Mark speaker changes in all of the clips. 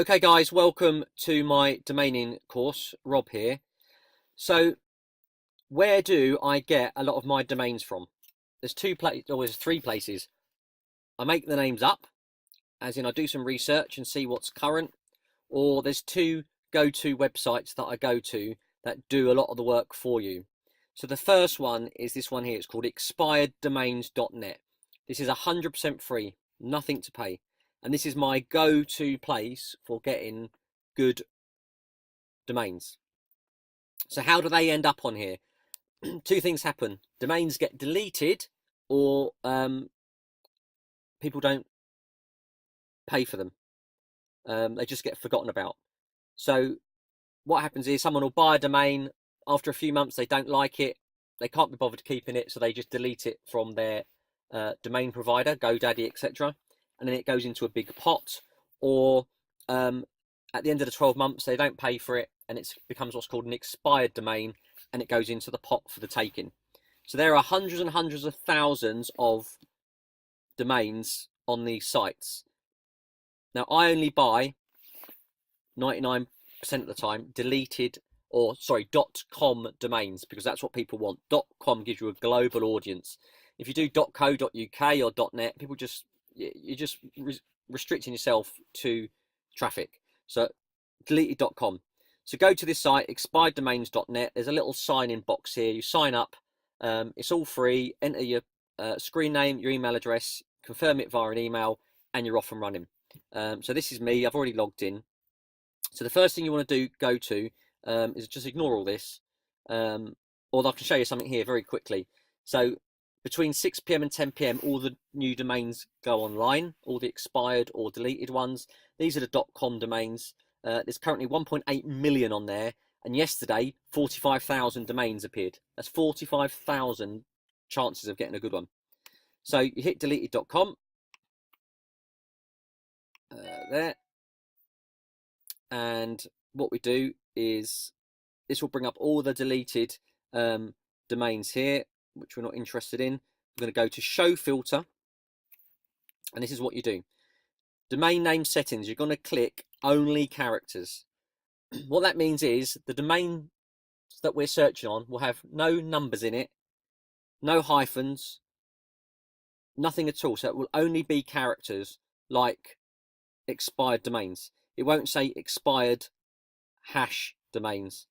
Speaker 1: Okay guys, welcome to my domaining course. Rob here. So where do I get a lot of my domains from? There's three places. I make the names up, as in I do some research and see what's current, or there's two go-to websites that I go to that do a lot of the work for you. So the first one is this one here. It's called expireddomains.net. This is 100% free, nothing to pay. And this is my go-to place for getting good domains. So how do they end up on here? Two things happen. Domains get deleted, or people don't pay for them. They just get forgotten about. So what happens is someone will buy a domain. After a few months, they don't like it. They can't be bothered keeping it, so they just delete it from their domain provider, GoDaddy, etc. And then it goes into a big pot, or at the end of the 12 months, they don't pay for it, and it becomes what's called an expired domain, and it goes into the pot for the taking. So there are hundreds and hundreds of thousands of domains on these sites. Now, I only buy 99% of the time deleted, or sorry, .com domains, because that's what people want. .com gives you a global audience. If you do .co.uk or .net, you're just restricting yourself to traffic. So deleted.com. So go to this site, expireddomains.net. There's a little sign-in box here. You sign up. It's all free. Enter your screen name, your email address, confirm it via an email, and you're off and running. So this is me. I've already logged in. So the first thing you want to go to is just ignore all this. Or I can show you something here very quickly. So between 6 p.m. and 10 p.m, all the new domains go online, all the expired or deleted ones. These are the .com domains. There's currently 1.8 million on there, and yesterday 45,000 domains appeared. That's 45,000 chances of getting a good one. So you hit deleted.com there, and what we do is this will bring up all the deleted domains here, which we're not interested in. We're going to go to show filter, and this is what you do. Domain name settings, you're going to click only characters. What that means is the domains that we're searching on will have no numbers in it, no hyphens, nothing at all. So it will only be characters like expired domains. It won't say expired hash domains,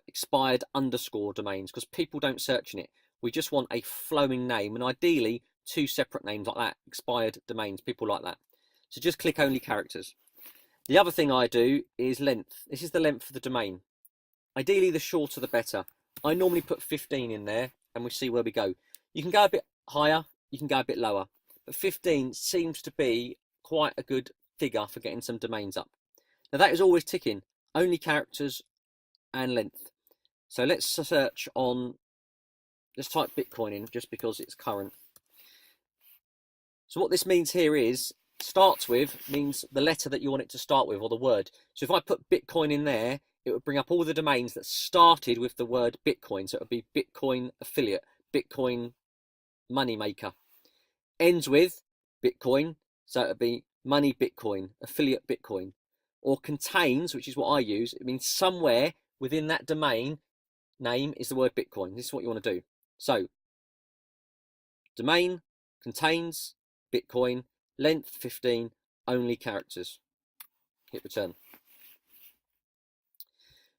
Speaker 1: expired underscore domains, because people don't search in it. We just want a flowing name, and ideally two separate names like that, expired domains. People like that. So just click only characters. The other thing I do is length. This is the length of the domain. Ideally, the shorter the better. I normally put 15 in there, and we see where we go. You can go a bit higher, you can go a bit lower, but 15 seems to be quite a good figure for getting some domains up. Now that is always ticking, only characters and length. So let's search on, let's type Bitcoin in just because it's current. So what this means here is, starts with means the letter that you want it to start with, or the word. So if I put Bitcoin in there, it would bring up all the domains that started with the word Bitcoin. So it would be Bitcoin affiliate, Bitcoin moneymaker. Ends with Bitcoin, so it would be money Bitcoin, affiliate Bitcoin. Or contains, which is what I use, it means somewhere within that domain name is the word Bitcoin. This is what you want to do. So domain contains Bitcoin, length 15, only characters. Hit return.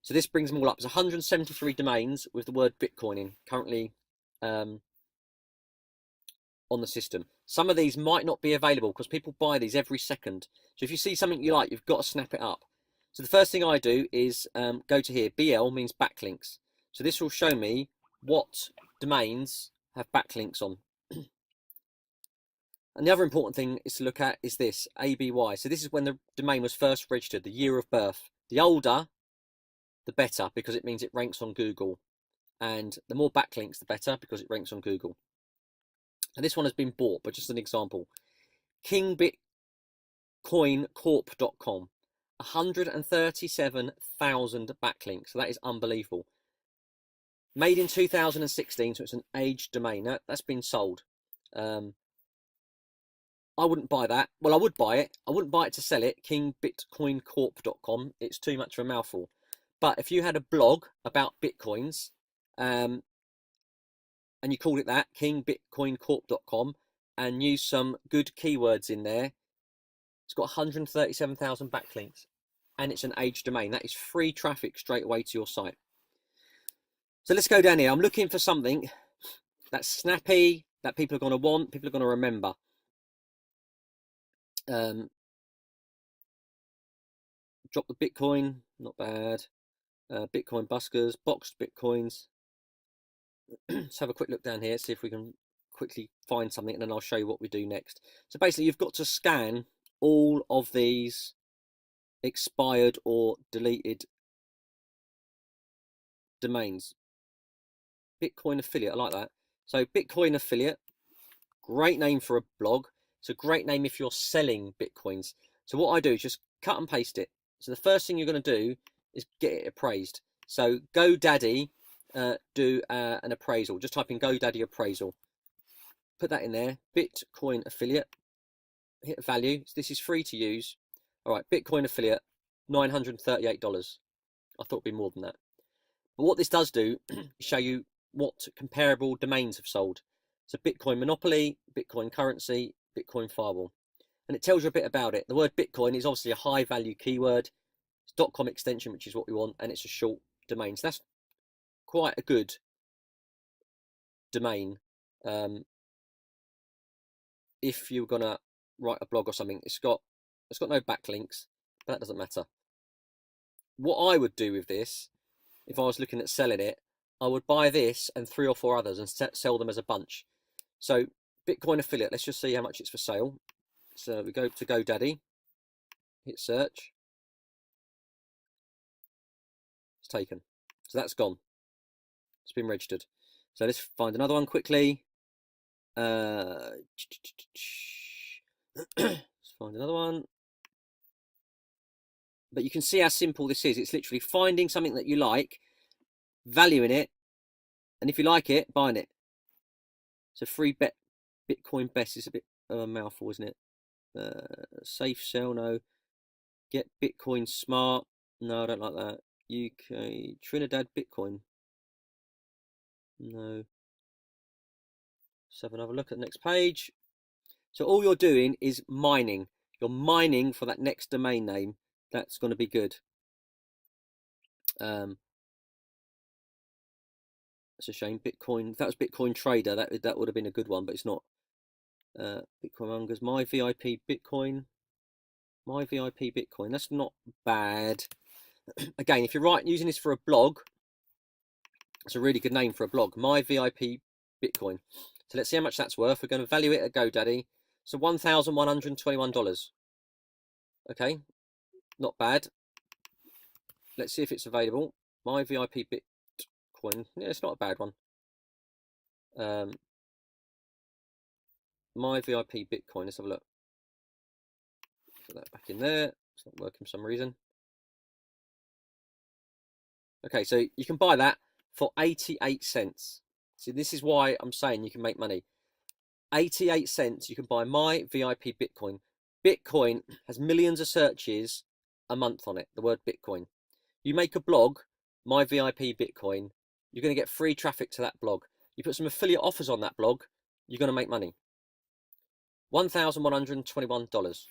Speaker 1: So this brings them all up. There's 173 domains with the word Bitcoin in currently on the system. Some of these might not be available because people buy these every second. So if you see something you like, you've got to snap it up. So the first thing I do is go to here. BL means backlinks. So this will show me what domains have backlinks on. And the other important thing is to look at is this, ABY. So this is when the domain was first registered, the year of birth. The older, the better, because it means it ranks on Google. And the more backlinks, the better, because it ranks on Google. And this one has been bought, but just an example. KingBitcoinCorp.com, 137,000 backlinks. So that is unbelievable. Made in 2016, so it's an aged domain. That's been sold. I wouldn't buy that. Well, I would buy it. I wouldn't buy it to sell it. KingBitcoinCorp.com. It's too much of a mouthful. But if you had a blog about Bitcoins, and you called it that, KingBitcoinCorp.com, and use some good keywords in there, it's got 137,000 backlinks, and it's an age domain. That is free traffic straight away to your site. So let's go down here. I'm looking for something that's snappy, that people are going to want, people are going to remember. Drop the Bitcoin, not bad. Bitcoin buskers, boxed Bitcoins. Let's have a quick look down here, see if we can quickly find something, and then I'll show you what we do next. So basically, you've got to scan all of these expired or deleted domains. Bitcoin affiliate, I like that. So Bitcoin affiliate, great name for a blog. It's a great name if you're selling Bitcoins. So what I do is just cut and paste it. So the first thing you're going to do is get it appraised. So GoDaddy do an appraisal. Just type in GoDaddy appraisal. Put that in there. Bitcoin affiliate. Hit value. So this is free to use. All right, Bitcoin affiliate, $938. I thought it'd be more than that. But what this does do is show you what comparable domains have sold. So Bitcoin Monopoly, Bitcoin Currency, Bitcoin Firewall. And it tells you a bit about it. The word Bitcoin is obviously a high value keyword. It's .com extension, which is what we want, and it's a short domain. So that's quite a good domain. If you're gonna write a blog or something, it's got no backlinks, but that doesn't matter. What I would do with this, if I was looking at selling it, I would buy this and 3 or 4 others and sell them as a bunch. So Bitcoin affiliate, let's just see how much it's for sale. So we go to GoDaddy, hit search. It's taken. So that's gone. It's been registered. So let's find another one quickly. Let's find another one. But you can see how simple this is. It's literally finding something that you like, valuing it, and if you like it, buying it. So free bet Bitcoin best is a bit of a mouthful, isn't it? Safe sell, no. Get Bitcoin smart. No, I don't like that. UK Trinidad Bitcoin. No. Let's have another look at the next page. So all you're doing is mining. You're mining for that next domain name. That's going to be good. It's a shame. Bitcoin. If that was Bitcoin Trader, that would have been a good one, but it's not. Bitcoin Mongers. My VIP Bitcoin. My VIP Bitcoin. That's not bad. Again, if you're using this for a blog, it's a really good name for a blog. My VIP Bitcoin. So let's see how much that's worth. We're going to value it at GoDaddy. So $1,121. Okay, not bad. Let's see if it's available. My VIP Bitcoin. Yeah, it's not a bad one. My VIP Bitcoin. Let's have a look. Put that back in there. It's not working for some reason. Okay, so you can buy that for 88 cents. See, this is why I'm saying you can make money. 88 cents, you can buy my VIP Bitcoin. Bitcoin has millions of searches a month on it, the word Bitcoin. You make a blog, my VIP Bitcoin, you're going to get free traffic to that blog. You put some affiliate offers on that blog, you're going to make money. $1,121.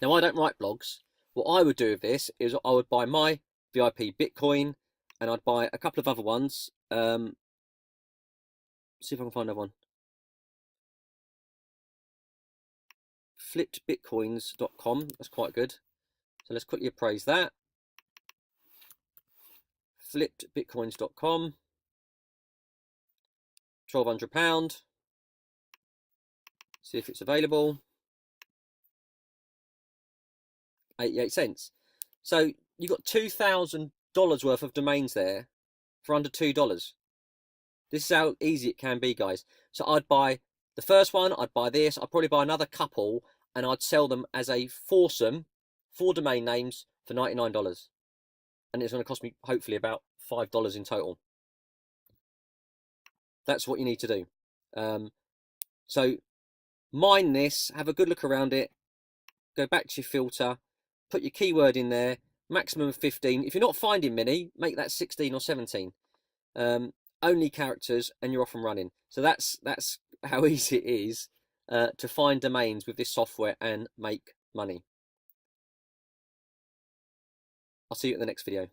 Speaker 1: Now, I don't write blogs. What I would do with this is I would buy my VIP Bitcoin, and I'd buy a couple of other ones. See if I can find another one. Flippedbitcoins.com. That's quite good. So let's quickly appraise that. Flippedbitcoins.com. £1,200. See if it's available. 88 cents. So you got $2,000 worth of domains there for under $2. This is how easy it can be, guys. So I'd buy the first one, I'd buy this, I'd probably buy another couple, and I'd sell them as a foursome, 4 domain names for $99. And it's going to cost me hopefully about $5 in total. That's what you need to do. So Mine this, have a good look around it, go back to your filter, put your keyword in there, maximum of 15. If you're not finding many, make that 16 or 17. Only characters, and you're off and running. So that's how easy it is to find domains with this software and make money. I'll see you at the next video.